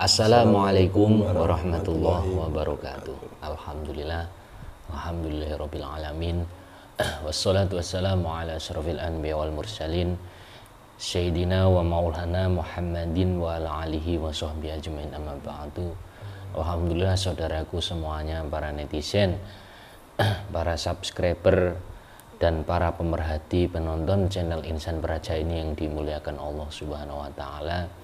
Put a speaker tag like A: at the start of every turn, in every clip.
A: Assalamualaikum warahmatullahi wabarakatuh. Alhamdulillah, alhamdulillahirabbil alamin. Wassalatu wassalamu ala asyrafil anbiya wal mursalin Sayyidina wa maulana Muhammadin wa ala alihi wa sahbihi ajmain, amma ba'du. Alhamdulillah saudaraku semuanya, para netizen, para subscriber dan para pemerhati penonton channel Insan Praja ini yang dimuliakan Allah Subhanahu wa taala.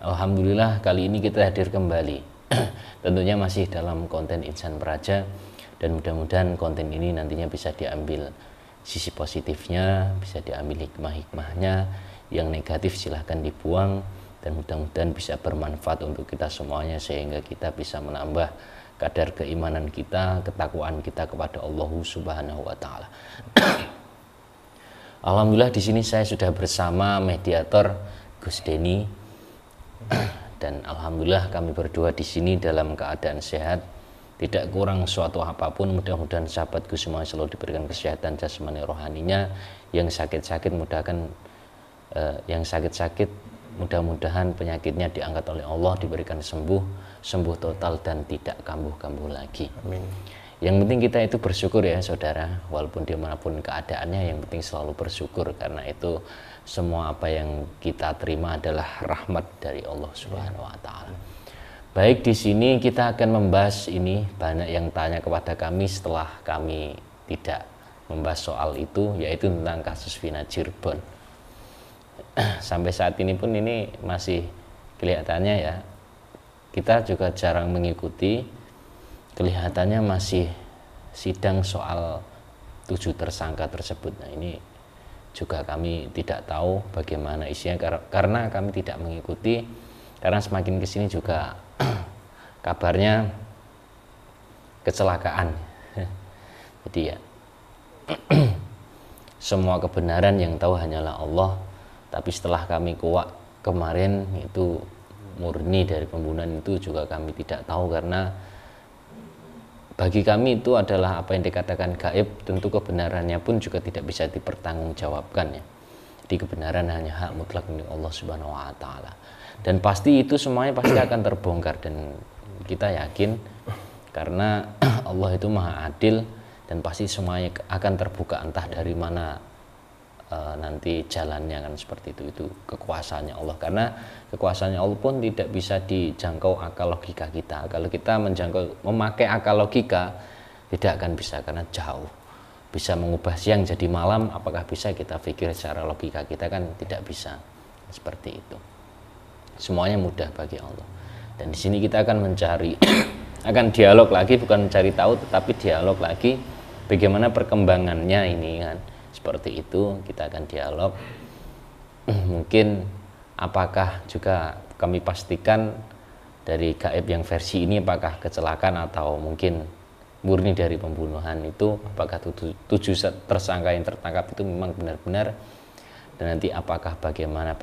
A: Alhamdulillah kali ini kita hadir kembali. Tentunya masih dalam konten Insan Praja, dan mudah-mudahan konten ini nantinya bisa diambil sisi positifnya, bisa diambil hikmah-hikmahnya. Yang negatif silahkan dibuang, dan mudah-mudahan bisa bermanfaat untuk kita semuanya, sehingga kita bisa menambah kadar keimanan kita, ketakwaan kita kepada Allah Subhanahu wa taala. Alhamdulillah di sini saya sudah bersama mediator Gus Denny, dan alhamdulillah kami berdua di sini dalam keadaan sehat, tidak kurang suatu apapun. Mudah-mudahan sahabatku semua selalu diberikan kesehatan jasmani rohaninya. Yang sakit-sakit mudah-mudahan penyakitnya diangkat oleh Allah, diberikan sembuh total dan tidak kambuh-kambuh lagi.
B: Amin.
A: Yang penting kita itu bersyukur ya saudara, walaupun dimanapun keadaannya, yang penting selalu bersyukur, karena itu semua apa yang kita terima adalah rahmat dari Allah Subhanahu wa taala. Baik, di sini kita akan membahas ini, banyak yang tanya kepada kami setelah kami tidak membahas soal itu, yaitu tentang kasus Vina Cirebon. Sampai saat ini pun ini masih kelihatannya ya, kita juga jarang mengikuti, kelihatannya masih sidang soal 7 tersangka tersebut. Nah, ini juga kami tidak tahu bagaimana isinya, karena kami tidak mengikuti, karena semakin kesini juga kabarnya kecelakaan. Jadi ya semua kebenaran yang tahu hanyalah Allah. Tapi setelah kami kuak kemarin itu murni dari pembunuhan, itu juga kami tidak tahu, karena bagi kami itu adalah apa yang dikatakan gaib. Tentu kebenarannya pun juga tidak bisa dipertanggungjawabkan ya. Jadi kebenaran hanya hak mutlak milik Allah Subhanahu wa taala. Dan pasti itu semuanya pasti akan terbongkar, dan kita yakin karena Allah itu Maha Adil, dan pasti semuanya akan terbuka, entah dari mana nanti jalannya, kan seperti itu kekuasaannya Allah. Karena kekuasaannya Allah pun tidak bisa dijangkau akal logika kita. Kalau kita memakai akal logika, tidak akan bisa, karena jauh. Bisa mengubah siang jadi malam, apakah bisa kita pikir secara logika kita? Kan tidak bisa. Seperti itu. Semuanya mudah bagi Allah. Dan di sini kita akan mencari akan dialog lagi, bukan mencari tahu tetapi dialog lagi bagaimana perkembangannya ini, kan. Seperti itu kita akan dialog. Mungkin apakah juga kami pastikan dari gaib yang versi ini apakah kecelakaan atau mungkin murni dari pembunuhan, itu apakah 7 tersangka yang tertangkap itu memang benar-benar, dan nanti apakah bagaimana,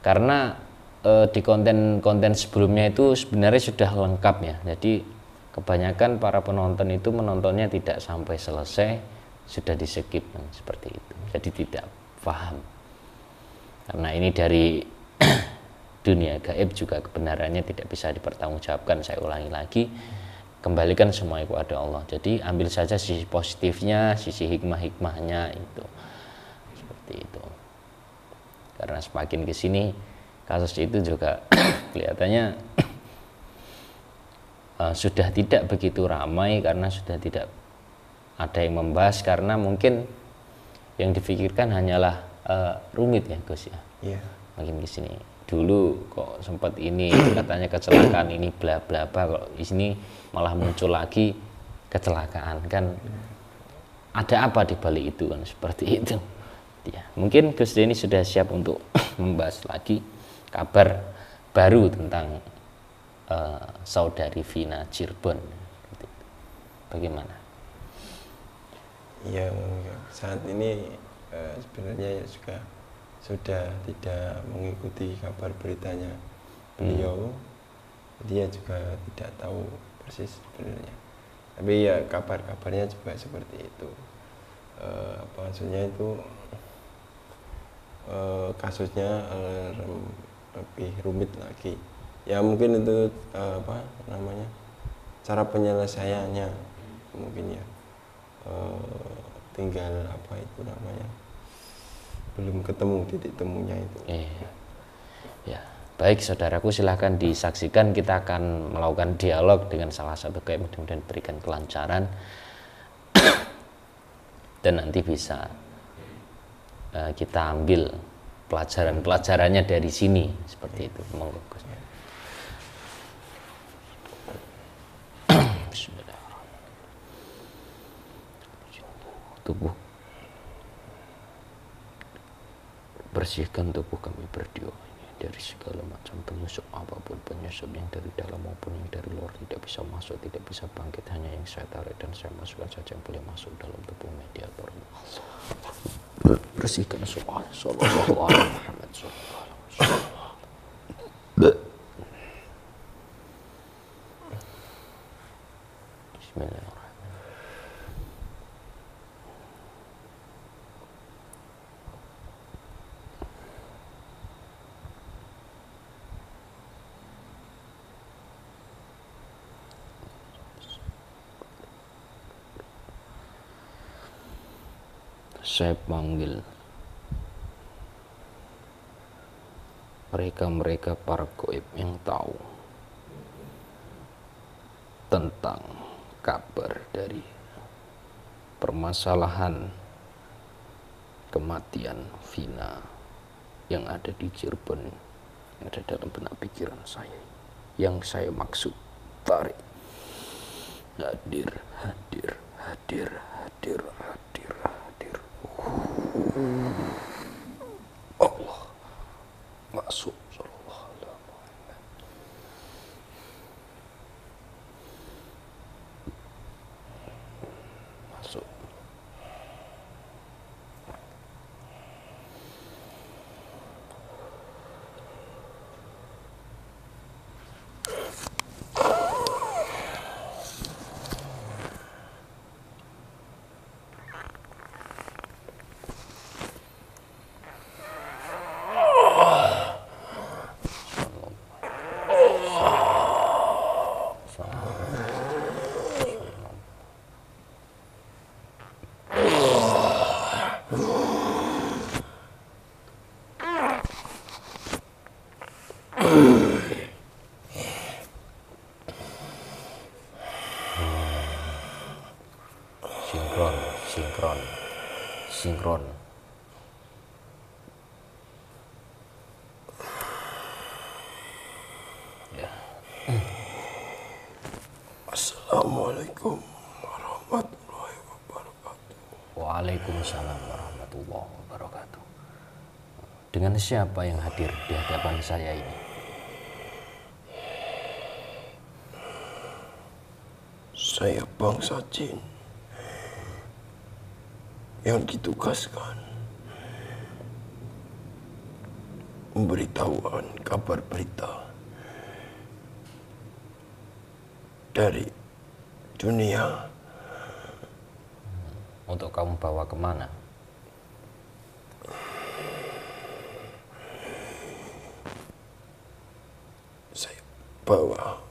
A: karena di konten sebelumnya itu sebenarnya sudah lengkap ya. Jadi kebanyakan para penonton itu menontonnya tidak sampai selesai, sudah di skip, seperti itu. Jadi tidak paham, karena ini dari dunia gaib juga kebenarannya tidak bisa dipertanggungjawabkan. Saya ulangi lagi, kembalikan semua kepada Allah. Jadi ambil saja sisi positifnya, sisi hikmah-hikmahnya itu, seperti itu. Karena semakin kesini kasus itu juga kelihatannya sudah tidak begitu ramai, karena sudah tidak ada yang membahas, karena mungkin yang difikirkan hanyalah rumit ya Gus ya.
B: Iya.
A: Makin kesini, dulu kok sempat ini katanya kecelakaan ini bla bla bla, kok di sini malah muncul lagi kecelakaan, kan ada apa di balik itu, kan seperti itu ya. Mungkin Gus ini sudah siap untuk membahas lagi kabar baru tentang saudari Vina Cirebon. Bagaimana?
B: Yang saat ini sebenarnya juga sudah tidak mengikuti kabar beritanya beliau, dia juga tidak tahu persis sebenarnya. Tapi ya kabar-kabarnya juga seperti itu. Apa maksudnya itu kasusnya lebih rumit lagi. Ya mungkin itu apa namanya, cara penyelesaiannya mungkin ya tinggal apa itu namanya, belum ketemu titik temunya itu.
A: Ya, baik saudaraku, silahkan disaksikan. Kita akan melakukan dialog dengan salah satu KM, mudah-mudahan berikan kelancaran dan nanti bisa kita ambil pelajarannya dari sini seperti itu. Monggo Gus. Tubuh, bersihkan tubuh kami berdua ini dari segala macam penyusup, apapun penyusup yang dari dalam maupun yang dari luar, tidak bisa masuk, tidak bisa bangkit. Hanya yang saya tarik dan saya masukkan saja yang boleh masuk dalam tubuh mediator. Bersihkan semua. Sallallahu alaihi Muhammad sallallahu alaihi wasallam. Bismillahirrahmanirrahim. Saya panggil mereka para gaib yang tahu tentang kabar dari permasalahan kematian Vina yang ada di Cirebon, yang ada dalam benak pikiran saya. Yang saya maksud tarik. Hadir, hadir, hadir, hadir, hadir, hadir. Allah masuk. Sallallahu alaihi Muhammad. Masuk. Sinkron. Ya.
B: Assalamualaikum warahmatullahi wabarakatuh.
A: Waalaikumsalam warahmatullahi wabarakatuh. Dengan siapa yang hadir di hadapan saya ini?
B: Saya bangsa jin yang ditugaskan memberitahuan kabar berita dari dunia.
A: Untuk kamu bawa kemana?
B: Saya bawa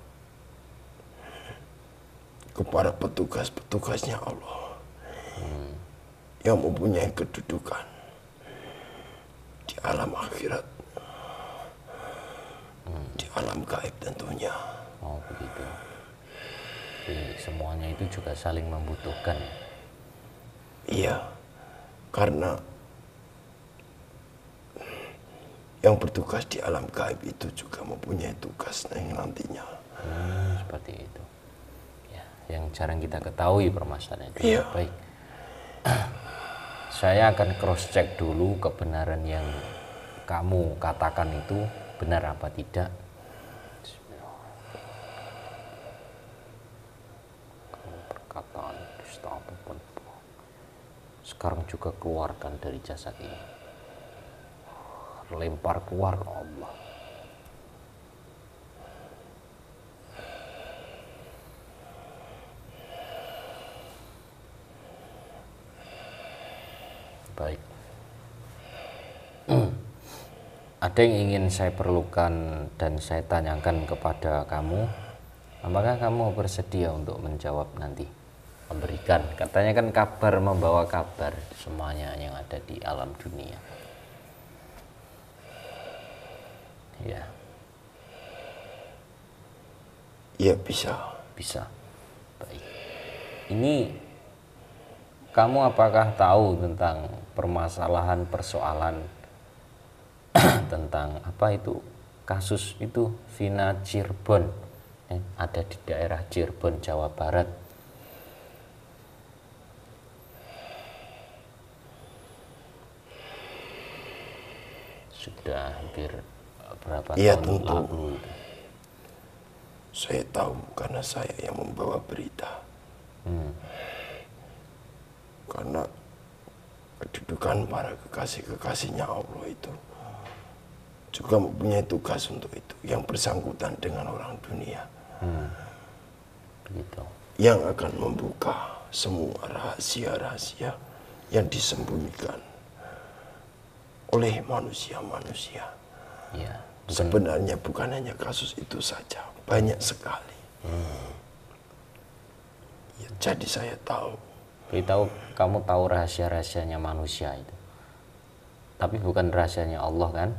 B: kepada petugas-petugasnya Allah yang mempunyai kedudukan di alam akhirat, di alam gaib tentunya.
A: Oh begitu. Jadi semuanya itu juga saling membutuhkan.
B: Iya, karena yang bertugas di alam gaib itu juga mempunyai tugas yang nantinya.
A: Seperti itu. Ya, yang jarang kita ketahui permasalahan itu.
B: Iya.
A: Baik. Saya akan cross check dulu kebenaran yang kamu katakan itu benar apa tidak. Kamu perkataan dusta apapun, sekarang juga keluarkan dari jasad ini. Lempar keluar Allah. Baik. ada yang ingin saya perlukan dan saya tanyakan kepada kamu. Apakah kamu bersedia untuk menjawab nanti? Memberikan, katanya kan kabar, membawa kabar semuanya yang ada di alam dunia. Ya.
C: Ya bisa.
A: Bisa. Baik. Ini kamu apakah tahu tentang permasalahan persoalan tentang apa itu kasus itu Vina Cirebon ada di daerah Cirebon, Jawa Barat. Sudah hampir berapa
C: Ya,
A: tahun
C: tentu.
A: lalu itu.
C: Saya tahu karena saya yang membawa berita. Karena kedudukan para kekasih-kekasihnya Allah itu juga mempunyai tugas untuk itu, yang bersangkutan dengan orang dunia.
A: Begitu.
C: Yang akan membuka semua rahasia-rahasia yang disembunyikan oleh manusia-manusia.
A: Ya,
C: Sebenarnya bukan hanya kasus itu saja, banyak sekali. Ya, jadi saya tahu.
A: beritahu kamu tahu rahasia-rahasianya manusia itu. Tapi bukan rahasianya Allah kan?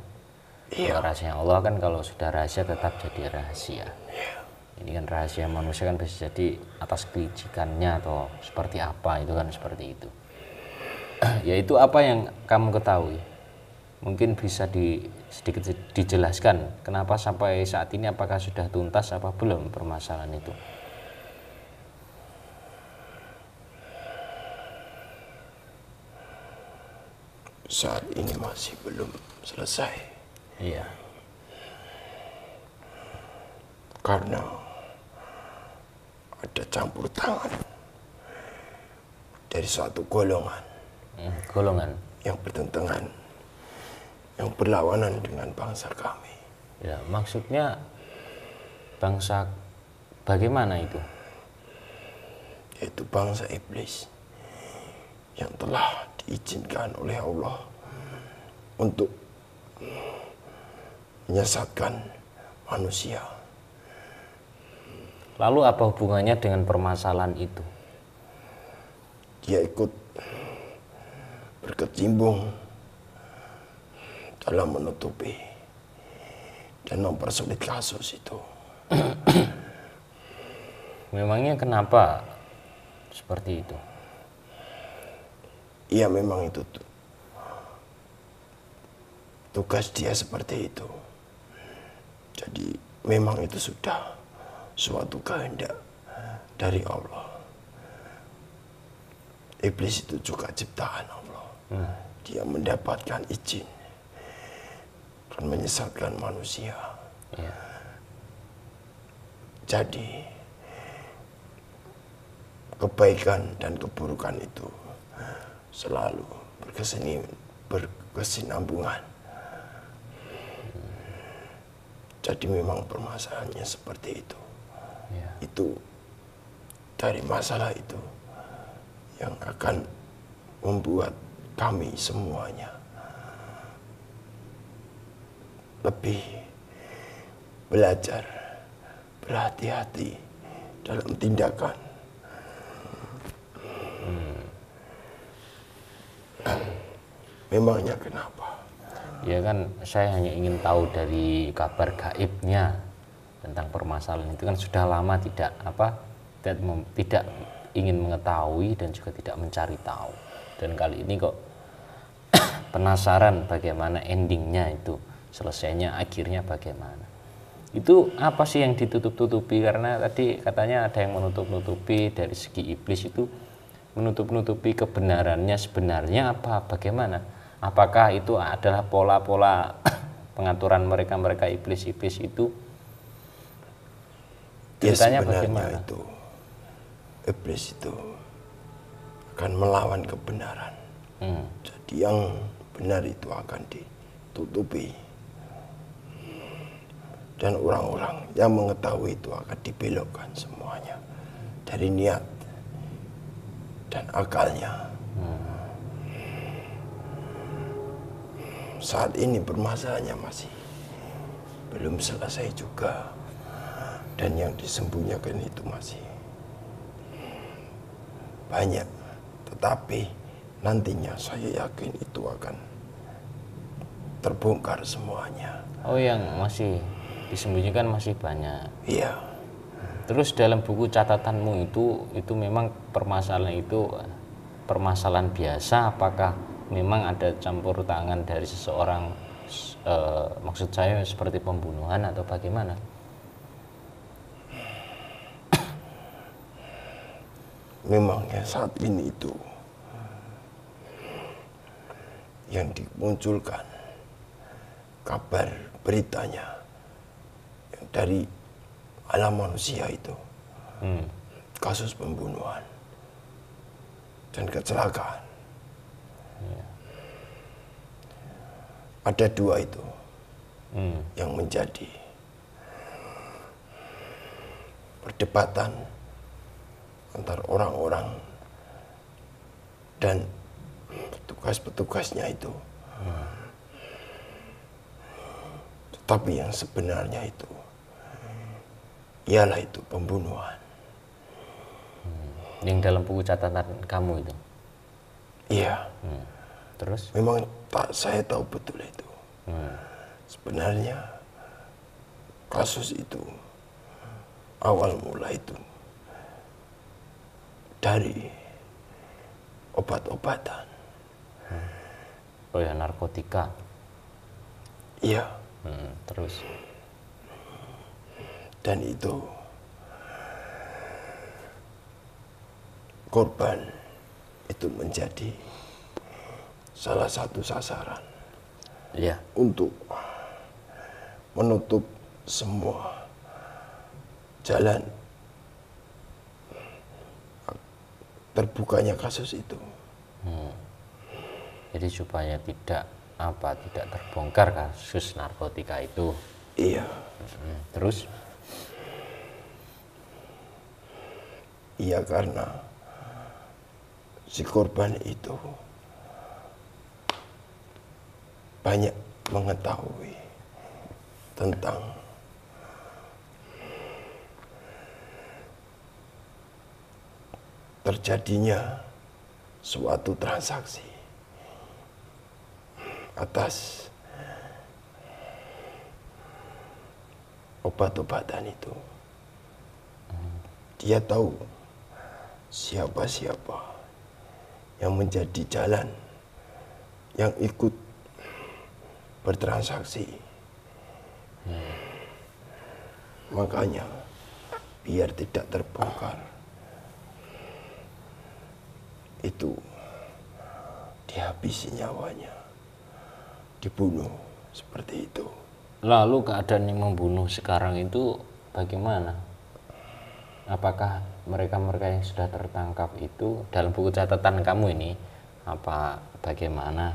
C: Iya.
A: Kalau rahasianya Allah kan kalau sudah rahasia tetap jadi rahasia. Ini kan rahasia manusia kan bisa jadi atas kelicikannya atau seperti apa, itu kan seperti itu. Yaitu apa yang kamu ketahui. Mungkin bisa sedikit dijelaskan kenapa sampai saat ini, apakah sudah tuntas apa belum permasalahan itu?
C: Saat ini masih belum selesai.
A: Iya.
C: Karena ada campur tangan dari suatu golongan
A: Golongan.
C: yang bertentangan, yang berlawanan dengan bangsa kami.
A: Ya, maksudnya bangsa bagaimana itu?
C: Yaitu bangsa iblis yang telah diizinkan oleh Allah untuk menyesatkan manusia.
A: Lalu apa hubungannya dengan permasalahan itu?
C: Dia ikut berkecimpung dalam menutupi dan mempersulit kasus itu.
A: Memangnya kenapa seperti itu?
C: Iya, memang itu tugas dia seperti itu. Jadi memang itu sudah suatu kehendak dari Allah. Iblis itu juga ciptaan Allah. Dia mendapatkan izin dan menyesatkan manusia.
A: Ya.
C: Jadi kebaikan dan keburukan itu selalu berkesinambungan. Jadi memang permasalahannya seperti itu.
A: Ya.
C: Itu dari masalah itu yang akan membuat kami semuanya lebih belajar, berhati-hati dalam tindakan. Memangnya kenapa?
A: Ya kan, saya hanya ingin tahu dari kabar gaibnya tentang permasalahan itu, kan sudah lama tidak ingin mengetahui dan juga tidak mencari tahu. Dan kali ini kok penasaran bagaimana endingnya itu, selesainya akhirnya bagaimana. Itu apa sih yang ditutup-tutupi? Karena tadi katanya ada yang menutup-nutupi dari segi iblis itu, menutup-nutupi kebenarannya sebenarnya apa, bagaimana? Apakah itu adalah pola-pola pengaturan mereka iblis-iblis itu? Ceritanya bagaimana?
C: Itu iblis itu akan melawan kebenaran. Jadi yang benar itu akan ditutupi, dan orang-orang yang mengetahui itu akan dibelokkan semuanya dari niat dan akalnya. saat ini permasalahannya masih belum selesai juga, dan yang disembunyikan itu masih banyak, tetapi nantinya saya yakin itu akan terbongkar semuanya.
A: Oh, yang masih disembunyikan masih banyak.
C: Iya.
A: Terus dalam buku catatanmu itu memang permasalahan itu permasalahan biasa, apakah memang ada campur tangan dari seseorang, maksud saya seperti pembunuhan atau bagaimana?
C: Memangnya saat ini itu yang dimunculkan kabar beritanya dari alam manusia itu kasus pembunuhan dan kecelakaan. Ada dua itu yang menjadi perdebatan antar orang-orang dan petugas-petugasnya itu. Tetapi yang sebenarnya itu ialah itu pembunuhan.
A: Yang dalam buku catatan kamu itu?
C: Iya.
A: Terus?
C: Memang saya tahu betul itu. Sebenarnya kasus itu awal mula itu dari obat-obatan.
A: Oh ya, narkotika.
C: Iya.
A: Terus?
C: Dan itu korban itu menjadi salah satu sasaran.
A: Iya.
C: Untuk menutup semua jalan terbukanya kasus itu.
A: Jadi supaya tidak terbongkar kasus narkotika itu.
C: Iya.
A: Terus?
C: Iya, karena si korban itu banyak mengetahui tentang terjadinya suatu transaksi atas obat-obatan itu. Dia tahu siapa-siapa yang menjadi jalan yang ikut bertransaksi. Makanya biar tidak terbongkar itu dihabisi nyawanya, dibunuh seperti itu.
A: Lalu keadaan yang membunuh sekarang itu bagaimana? Apakah mereka-mereka yang sudah tertangkap itu dalam buku catatan kamu ini apa bagaimana?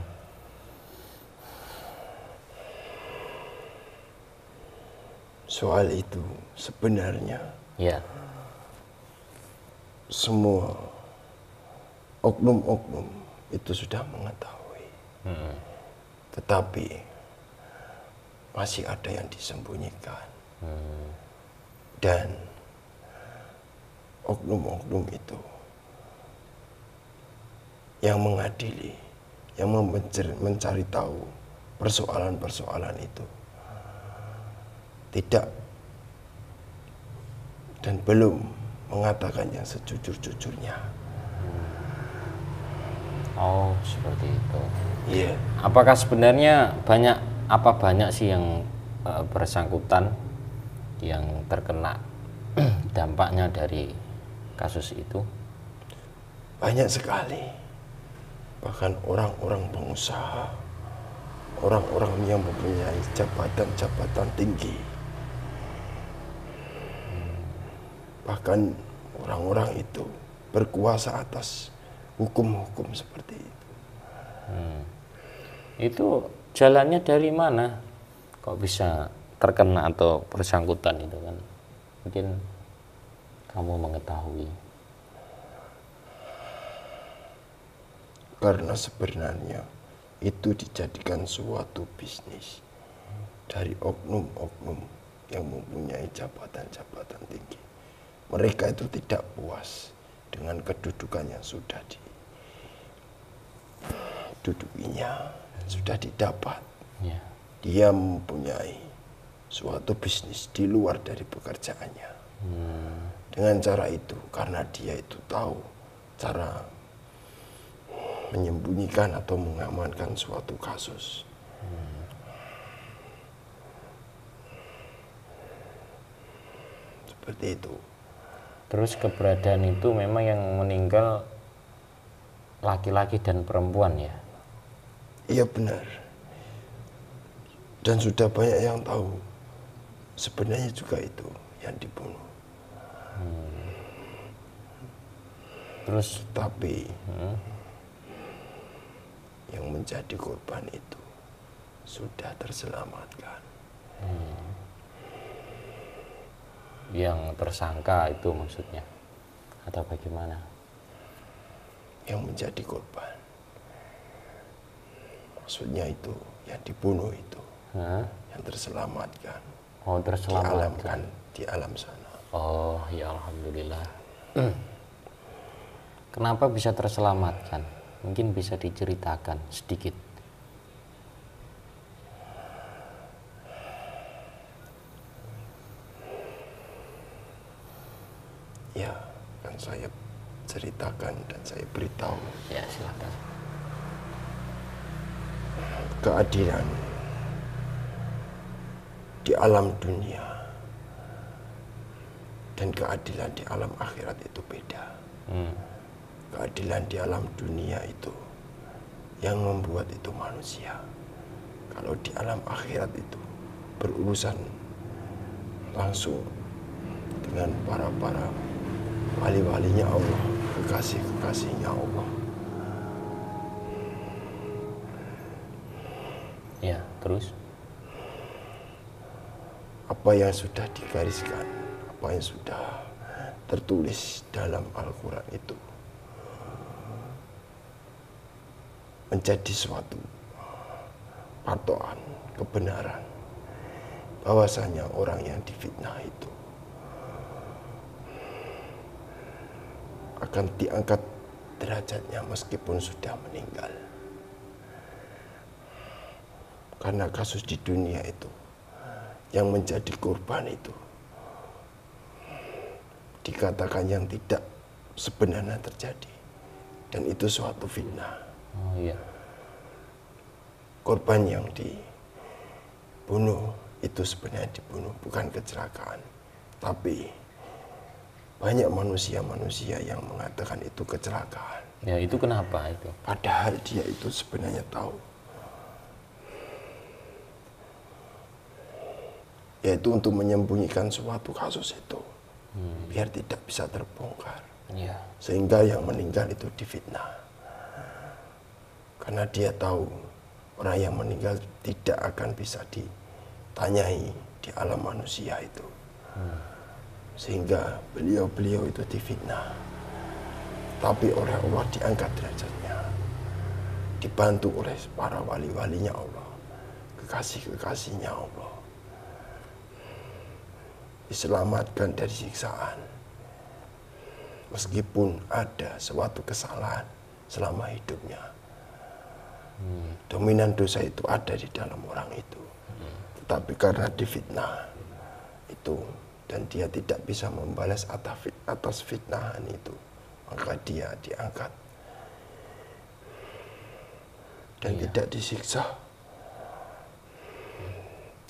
C: Soal itu sebenarnya
A: Ya.
C: semua oknum-oknum itu sudah mengetahui. Tetapi masih ada yang disembunyikan. Dan oknum-oknum itu yang mengadili, yang mencari tahu persoalan-persoalan itu tidak dan belum mengatakan yang sejujur-jujurnya.
A: Oh, seperti itu.
C: Iya.
A: Apakah sebenarnya banyak sih yang bersangkutan yang terkena dampaknya dari kasus itu?
C: Banyak sekali. Bahkan orang-orang pengusaha, orang-orang yang mempunyai jabatan-jabatan tinggi. Bahkan orang-orang itu berkuasa atas hukum-hukum seperti itu.
A: Itu jalannya dari mana? Kok bisa terkena atau bersangkutan itu kan? Mungkin kamu mengetahui.
C: Karena sebenarnya itu dijadikan suatu bisnis dari oknum-oknum yang mempunyai jabatan-jabatan tinggi. Mereka itu tidak puas dengan kedudukan yang sudah didudukinya, sudah didapat.
A: Ya.
C: Dia mempunyai suatu bisnis di luar dari pekerjaannya. Dengan cara itu, karena dia itu tahu cara menyembunyikan atau mengamankan suatu kasus. Seperti itu.
A: Terus keberadaan itu memang yang meninggal laki-laki dan perempuan ya?
C: Iya benar. Dan sudah banyak yang tahu. Sebenarnya juga itu yang dibunuh.
A: Terus
C: Tapi yang menjadi korban itu sudah terselamatkan.
A: yang tersangka itu maksudnya atau bagaimana?
C: Yang menjadi korban, maksudnya itu yang dibunuh itu, yang terselamatkan.
A: Oh, terselamatkan
C: di alam sana.
A: Oh ya, alhamdulillah. Kenapa bisa terselamatkan? Mungkin bisa diceritakan sedikit.
C: Ya, kan saya ceritakan dan saya beritahu.
A: Ya, silakan.
C: Keadilan di alam dunia dan keadilan di alam akhirat itu beda. Keadilan di alam dunia itu yang membuat itu manusia. Kalau di alam akhirat itu berurusan langsung dengan para wali-walinya Allah, kekasih-kekasihnya Allah.
A: Ya, terus?
C: Apa yang sudah digariskan, apa yang sudah tertulis dalam Al-Quran itu menjadi suatu patokan kebenaran bahwasanya orang yang difitnah itu akan diangkat derajatnya meskipun sudah meninggal. Karena kasus di dunia itu yang menjadi korban itu dikatakan yang tidak sebenarnya terjadi, dan itu suatu fitnah.
A: Oh iya.
C: Korban yang dibunuh itu sebenarnya dibunuh bukan kecelakaan, tapi banyak manusia-manusia yang mengatakan itu kecelakaan.
A: Ya, itu kenapa itu?
C: Padahal dia itu sebenarnya tahu, yaitu untuk menyembunyikan suatu kasus itu, biar tidak bisa terbongkar.
A: Ya.
C: Sehingga yang meninggal itu difitnah. Karena dia tahu orang yang meninggal tidak akan bisa ditanyai di alam manusia itu. Sehingga beliau-beliau itu difitnah. Tapi oleh Allah diangkat derajatnya. Dibantu oleh para wali-walinya Allah, kekasih-kekasihnya Allah. Diselamatkan dari siksaan. Meskipun ada suatu kesalahan selama hidupnya. Dominan dosa itu ada di dalam orang itu. Tetapi karena difitnah itu, dan dia tidak bisa membalas atas fitnahan itu, maka dia diangkat dan tidak disiksa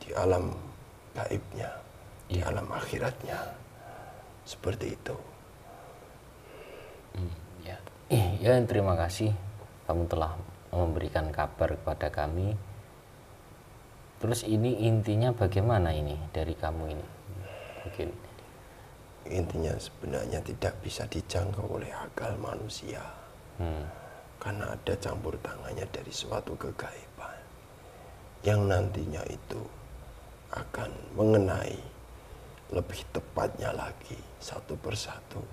C: di alam gaibnya, di alam akhiratnya. Seperti itu.
A: Ya. Ya, terima kasih kamu telah memberikan kabar kepada kami. Terus ini intinya bagaimana ini dari kamu ini? Mungkin
C: Intinya sebenarnya tidak bisa dijangkau oleh akal manusia. Karena ada campur tangannya dari suatu kegaiban yang nantinya itu akan mengenai lebih tepatnya lagi satu persatu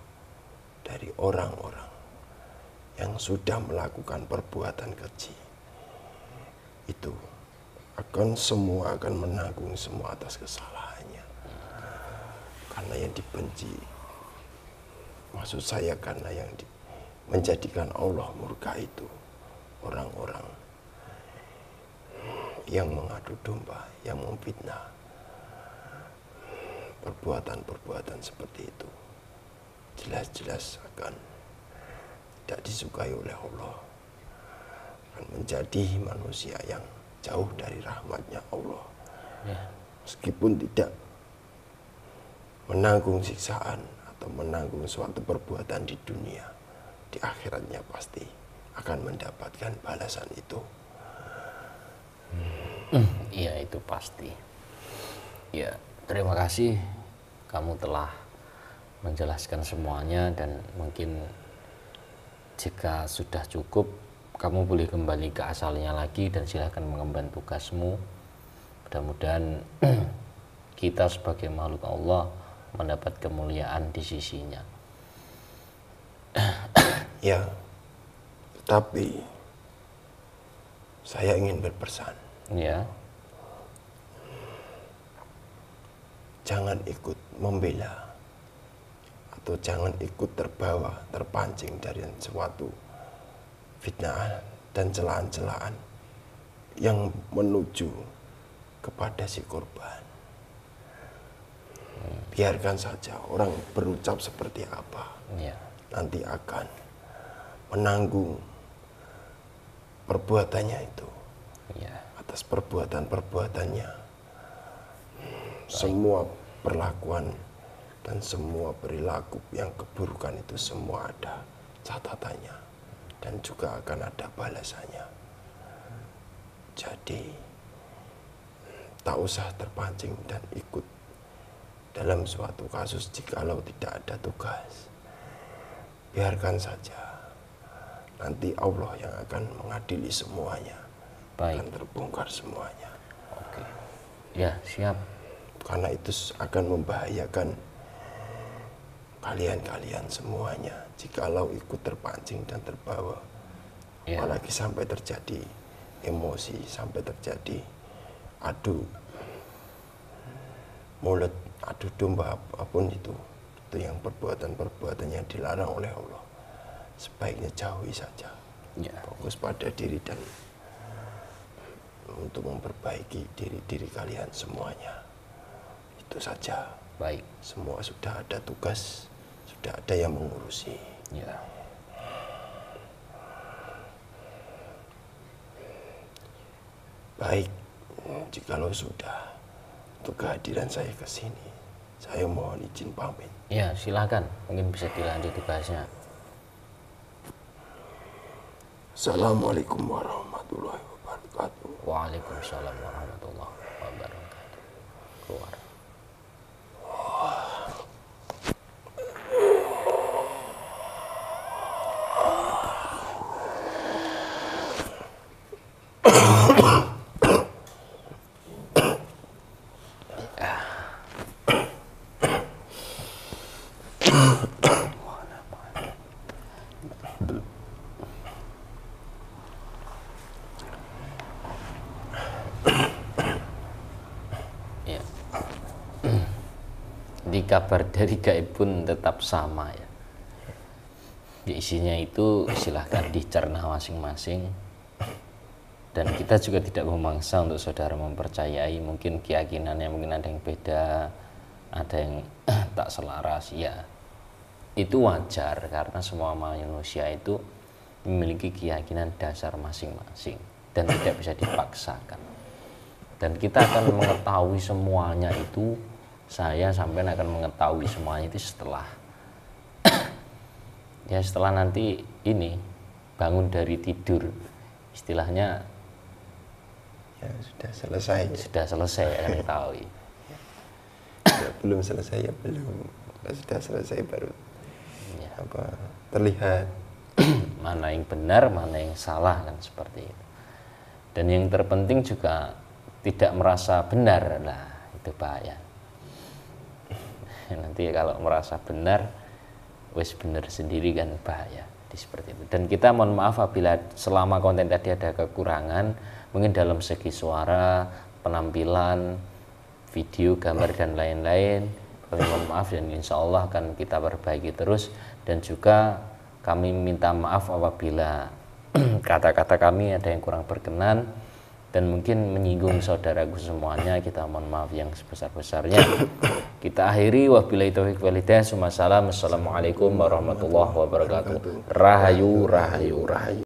C: dari orang-orang yang sudah melakukan perbuatan keji. itu semua akan menanggung semua atas kesalahannya. Karena yang dibenci, maksud saya karena yang menjadikan Allah murka itu orang-orang yang mengadu domba, yang memfitnah. Perbuatan-perbuatan seperti itu jelas-jelas akan tidak disukai oleh Allah, akan menjadi manusia yang jauh dari rahmatnya Allah. Meskipun tidak menanggung siksaan atau menanggung suatu perbuatan di dunia, di akhiratnya pasti akan mendapatkan balasan itu.
A: Iya, itu pasti. Ya, terima kasih kamu telah menjelaskan semuanya, dan mungkin jika sudah cukup kamu boleh kembali ke asalnya lagi dan silahkan mengemban tugasmu. Mudah-mudahan kita sebagai makhluk Allah mendapat kemuliaan di sisinya.
C: Ya, tetapi saya ingin berpesan.
A: Ya.
C: Jangan ikut membela atau jangan ikut terbawa, terpancing dari suatu fitnah dan celaan-celaan yang menuju kepada si korban. Biarkan saja orang berucap seperti apa, nanti akan menanggung perbuatannya itu. Atas perbuatan-perbuatannya, semua perlakuan dan semua perilaku yang keburukan itu semua ada catatannya dan juga akan ada balasannya. Jadi tak usah terpancing dan ikut dalam suatu kasus jikalau tidak ada tugas. Biarkan saja, nanti Allah yang akan mengadili semuanya.
A: Baik.
C: Akan terbongkar semuanya.
A: Oke. Ya, siap.
C: Karena itu akan membahayakan kalian-kalian semuanya jikalau ikut terpancing dan terbawa. Apalagi sampai terjadi emosi, sampai terjadi adu mulut, adu domba, apapun itu yang perbuatan-perbuatan yang dilarang oleh Allah. Sebaiknya jauhi saja. Fokus pada diri dan untuk memperbaiki diri kalian semuanya. Itu saja.
A: Baik.
C: Semua sudah ada tugas, sudah ada yang mengurusi. Baik, jikalau sudah untuk kehadiran saya ke sini, saya mohon izin pamit.
A: Ya, silakan. Mungkin bisa dilanjut tugasnya.
C: Assalamualaikum warahmatullahi wabarakatuh.
A: Waalaikumsalam warahmatullahi wabarakatuh. Keluar. Kabar dari gaib pun tetap sama ya. Isinya itu silahkan dicerna masing-masing, dan kita juga tidak memaksa untuk saudara mempercayai. Mungkin keyakinannya mungkin ada yang beda, ada yang tak selaras, ya itu wajar karena semua manusia itu memiliki keyakinan dasar masing-masing dan tidak bisa dipaksakan. Dan kita akan mengetahui semuanya itu, saya sampai akan mengetahui semuanya itu setelah ya setelah nanti ini bangun dari tidur, istilahnya
C: ya sudah selesai
A: akan diketahui.
C: Ya, belum selesai ya belum, sudah selesai baru terlihat
A: mana yang benar, mana yang salah, kan seperti itu. Dan yang terpenting juga tidak merasa benar, lah itu bahaya. Nanti kalau merasa benar, wis benar sendiri kan bahaya seperti itu. Dan kita mohon maaf apabila selama konten tadi ada kekurangan, mungkin dalam segi suara, penampilan, video, gambar dan lain-lain. Kami mohon maaf dan insya Allah akan kita perbaiki terus, dan juga kami minta maaf apabila kata-kata kami ada yang kurang berkenan dan mungkin menyinggung saudaraku semuanya. Kita mohon maaf yang sebesar-besarnya. Kita akhiri, wabillahi taufiq wal hidayah. Assalamualaikum warahmatullahi wabarakatuh. Rahayu, rahayu, rahayu.